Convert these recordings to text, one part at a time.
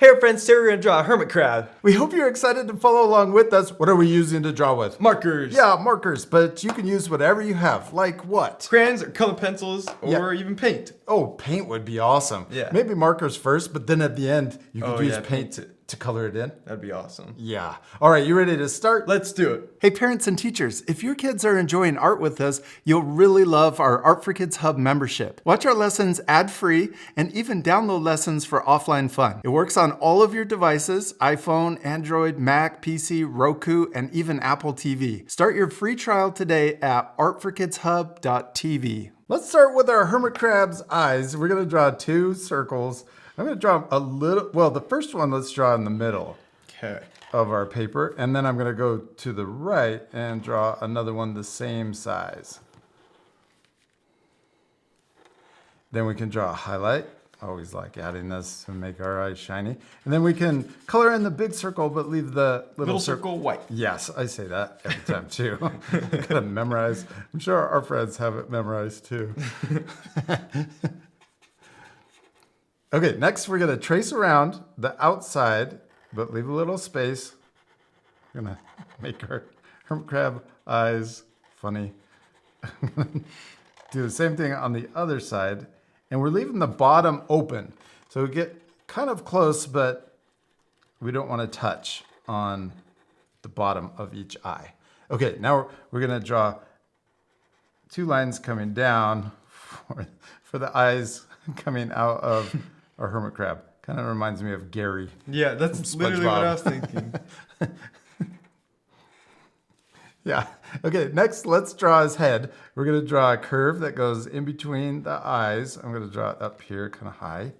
Hey friends, today we're gonna draw a hermit crab. We hope you're excited to follow along with us. What are we using to draw with? Markers. Yeah, markers, but you can use whatever you have. Like what? Crayons or color pencils or even paint. Oh, paint would be awesome. Yeah. Maybe markers first, but then at the end, you could use yeah, paint to color it in. That'd be awesome. Yeah. All right, you ready to start? Let's do it. Hey parents and teachers, if your kids are enjoying art with us, you'll really love our Art for Kids Hub membership. Watch our lessons ad-free and even download lessons for offline fun. It works on all of your devices, iPhone, Android, Mac, PC, Roku, and even Apple TV. Start your free trial today at artforkidshub.tv. Let's start with our hermit crab's eyes. We're gonna draw two circles. I'm gonna draw a little, well, the first one let's draw in the middle. Okay. Of our paper, and then I'm going to go to the right and draw another one the same size. Then we can draw a highlight. I always like adding this to make our eyes shiny. And then we can color in the big circle but leave the little circle white. Yes, I say that every time too. Gotta memorize. I'm sure our friends have it memorized too. Okay, next we're going to trace around the outside but leave a little space. We're gonna make our hermit crab eyes funny. Do the same thing on the other side. And we're leaving the bottom open. So we get kind of close, but we don't want to touch on the bottom of each eye. Okay, now we're gonna draw two lines coming down for the eyes coming out of our hermit crab. Kind of reminds me of Gary. Yeah, that's literally what I was thinking. Yeah. Okay, next let's draw his head. We're going to draw a curve that goes in between the eyes. I'm going to draw it up here kind of high.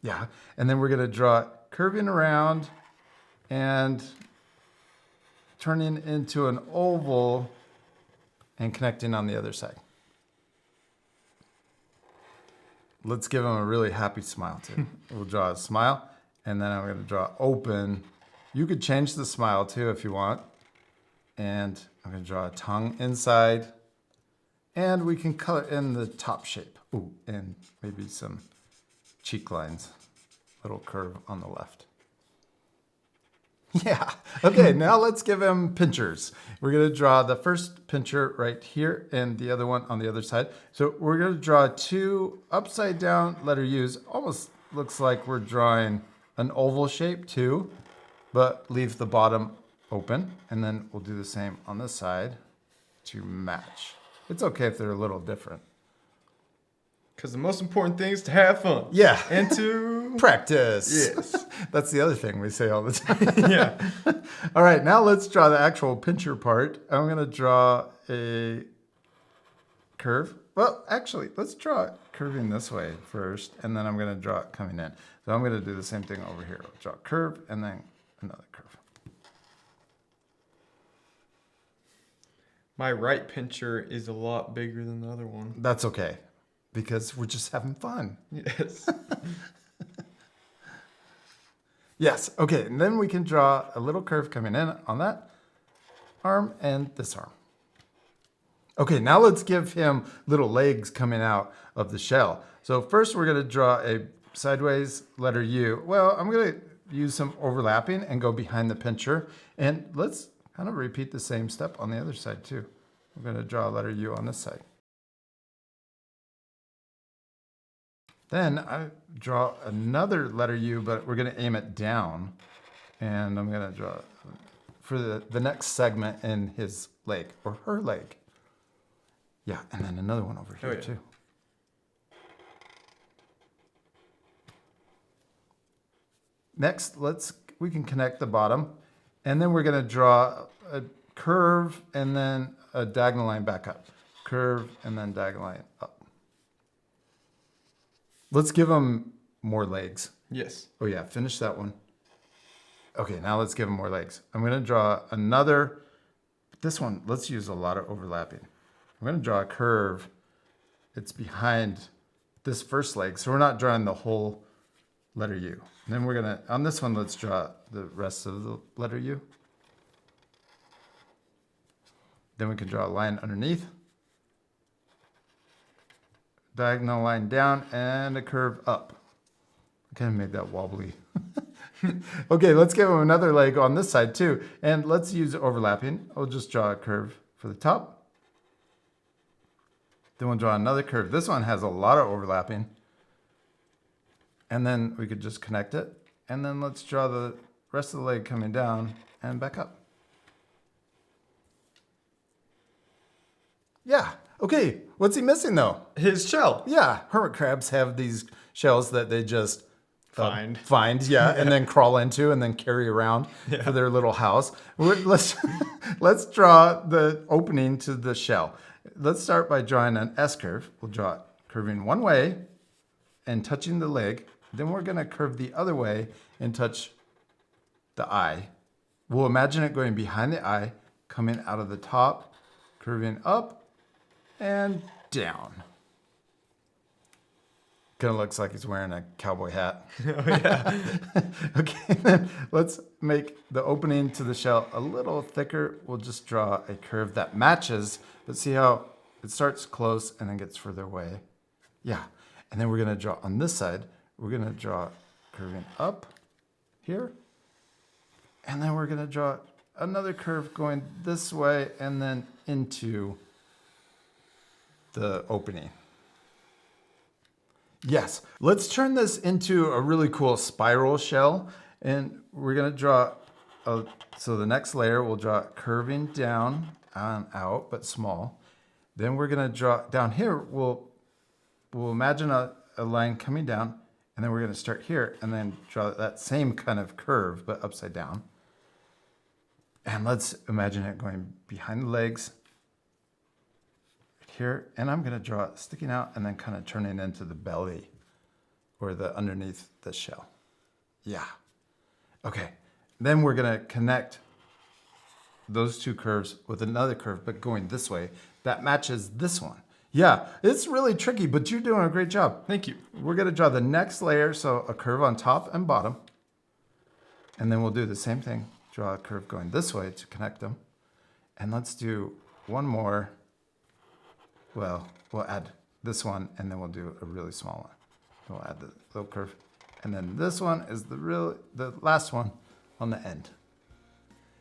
Yeah, and then we're going to draw it curving around and turning into an oval and connecting on the other side. Let's give him a really happy smile too. We'll draw a smile, and then I'm going to draw open. You could change the smile too if you want. And I'm going to draw a tongue inside. And we can color in the top shape. Ooh, and maybe some cheek lines. Little curve on the left. Yeah. Okay, now let's give him pinchers. We're going to draw the first pincher right here and the other one on the other side. So we're going to draw two upside down letter U's. Almost looks like we're drawing an oval shape too, but leave the bottom open. And then we'll do the same on this side to match. It's okay if they're a little different. Because the most important thing is to have fun. Yeah. And to practice. Yes. That's the other thing we say all the time. Yeah. All right, now let's draw the actual pincher part. I'm going to draw a curve. Well, actually, let's draw it curving this way first, and then I'm going to draw it coming in. So I'm going to do the same thing over here. I'll draw a curve and then another curve. My right pincher is a lot bigger than the other one. That's okay, because we're just having fun. Yes. Yes, okay, and then we can draw a little curve coming in on that arm and this arm. Okay, now let's give him little legs coming out of the shell. So first we're going to draw a sideways letter U. Well, I'm going to use some overlapping and go behind the pincher. And let's kind of repeat the same step on the other side too. We're going to draw a letter U on this side. Then I draw another letter U, but we're going to aim it down. And I'm going to draw for the next segment in his leg, or her leg. Yeah, and then another one over here too. Next, we can connect the bottom. And then we're going to draw a curve and then a diagonal line back up. Curve and then diagonal line up. Let's give them more legs. Yes. Oh yeah, finish that one. Okay, now let's give them more legs. I'm going to draw another, this one, let's use a lot of overlapping. I'm going to draw a curve. It's behind this first leg, so we're not drawing the whole letter U. And then we're going to, on this one, let's draw the rest of the letter U. Then we can draw a line underneath. Diagonal line down and a curve up. Kind of made that wobbly. Okay, let's give him another leg on this side too. And let's use overlapping. I'll just draw a curve for the top. Then we'll draw another curve. This one has a lot of overlapping. And then we could just connect it. And then let's draw the rest of the leg coming down and back up. Yeah. Okay. What's he missing though? His shell. Yeah. Hermit crabs have these shells that they just Find, yeah, and then crawl into and then carry around for their little house. Let's draw the opening to the shell. Let's start by drawing an S curve. We'll draw it curving one way and touching the leg. Then we're going to curve the other way and touch the eye. We'll imagine it going behind the eye, coming out of the top, curving up and down. Kind of looks like he's wearing a cowboy hat. Oh, yeah. Okay, then let's make the opening to the shell a little thicker. We'll just draw a curve that matches, but see how it starts close and then gets further away. Yeah, and then we're going to draw on this side, we're going to draw curving up here. And then we're going to draw another curve going this way and then into the opening. Yes, let's turn this into a really cool spiral shell. And we're going to draw, so the next layer we'll draw curving down and out, but small. Then we're going to draw down here, we'll imagine a line coming down, and then we're going to start here and then draw that same kind of curve, but upside down. And let's imagine it going behind the legs here, and I'm going to draw it sticking out and then kind of turning into the belly or the underneath the shell. Yeah. Okay. Then we're going to connect those two curves with another curve, but going this way that matches this one. Yeah, it's really tricky, but you're doing a great job. Thank you. We're going to draw the next layer, so a curve on top and bottom. And then we'll do the same thing. Draw a curve going this way to connect them. And let's do one more. Well, we'll add this one, and then we'll do a really small one. We'll add the little curve. And then this one is the last one on the end.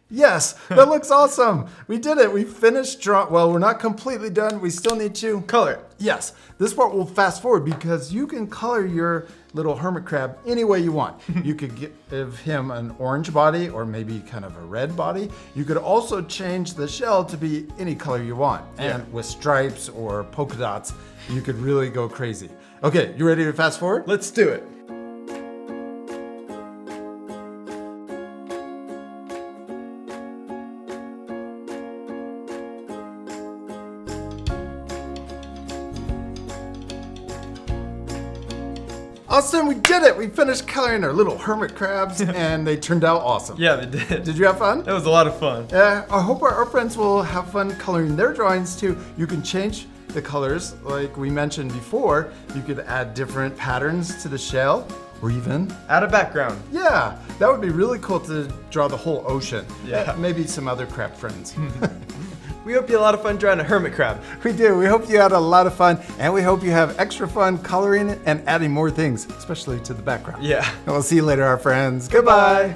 Yes, that looks awesome. We did it. We finished drawing. Well, we're not completely done. We still need to Color it. Yes, this part will fast forward because you can color your little hermit crab any way you want. You could give him an orange body or maybe kind of a red body. You could also change the shell to be any color you want. And with stripes or polka dots, you could really go crazy. Okay, you ready to fast forward? Let's do it. Austin, we did it! We finished coloring our little hermit crabs and they turned out awesome. Yeah, they did. Did you have fun? That was a lot of fun. I hope our friends will have fun coloring their drawings too. You can change the colors like we mentioned before. You could add different patterns to the shell or even Add a background. yeah, that would be really cool to draw the whole ocean. Yeah. Maybe some other crab friends. We hope you had a lot of fun drawing a hermit crab. We do. We hope you had a lot of fun, and we hope you have extra fun coloring and adding more things, especially to the background. Yeah. And we'll see you later, our friends. Goodbye.